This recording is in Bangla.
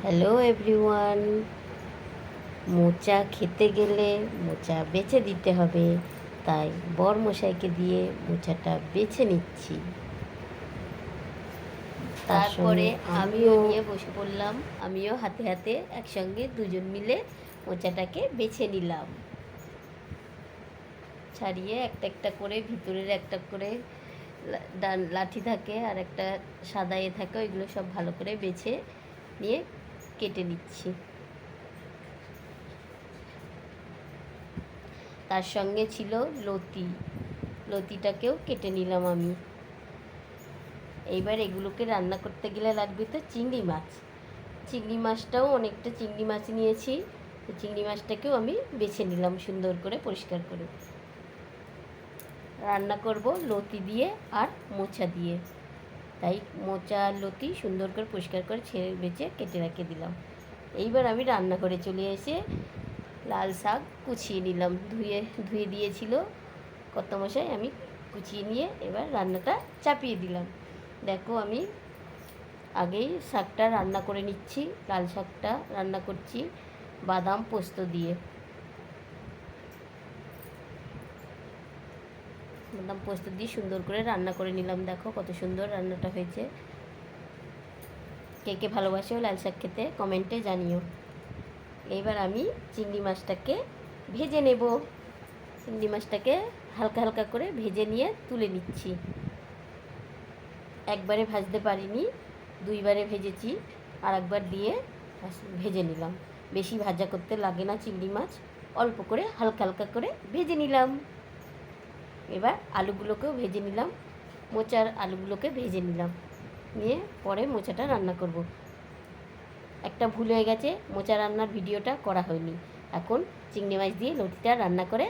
Hello everyone. মোচা খেতে গেলে মোচা বেছে দিতে হবে, তাই বরমশাইকে দিয়ে মোচাটা বেছে নিচ্ছি। তারপরে আমিও নিয়ে বসে পড়লাম। আমিও হাতে হাতে একসঙ্গে দুজন মিলে মোচাটাকে বেছে নিলাম। ছাড়িয়ে একটা একটা করে ভিতরের একটা করে লাঠি থাকে আর একটা সাদা থাকে, ওইগুলো সব ভালো করে বেছে নিয়ে কেটে নিচ্ছি। তার সঙ্গে ছিল লতিটাকেও কেটে নিলাম আমি। এইবার এগুলোকে রান্না করতে গেলে লাগবে তো চিংড়ি মাছ। চিংড়ি মাছটাও অনেকটা চিংড়ি মাছ নিয়েছি। চিংড়ি মাছটাকেও আমি বেছে নিলাম সুন্দর করে পরিষ্কার করে। রান্না করব লতি দিয়ে আর মোচা দিয়ে, তাই মোচা আর লতি সুন্দর করে পরিষ্কার করে ছেড়ে বেছে কেটে রেখে দিলাম। এইবার আমি রান্নাঘরে চলে এসে লাল শাক কুচিয়ে নিলাম। ধুয়ে দিয়েছিল কর্তামশাই, আমি কুচিয়ে নিয়ে এবার রান্নাটা চাপিয়ে দিলাম। দেখো আমি আগেই শাকটা রান্না করে নিচ্ছি। লাল শাকটা রান্না করছি বাদাম পোস্ত দিয়ে। বাদাম পোস্ত দিয়ে সুন্দর করে রান্না করে নিলাম। দেখো কত সুন্দর রান্নাটা হয়েছে। কে কে ভালোবাসো লাল শাক খেতে কমেন্টে জানিও। এইবার আমি চিংড়ি মাছটাকে ভেজে নেব। চিংড়ি মাছটাকে হালকা হালকা করে ভেজে নিয়ে তুলে নিচ্ছি। একবারে ভাজতে পারিনি, দুইবারে ভেজেছি, আর একবার দিয়ে ভেজে নিলাম। বেশি ভাজা করতে লাগে না চিংড়ি মাছ, অল্প করে হালকা হালকা করে ভেজে নিলাম। এবার আলুগুলোকেও ভেজে নিলাম, মোচার আলুগুলোকে ভেজে নিলাম, নিয়ে পরে মোচাটা রান্না করব। একটা ভুল হয়ে গেছে, মোচা রান্নার ভিডিওটা করা হয়নি। এখন চিংড়ি মাছ দিয়ে লতিটা রান্না করে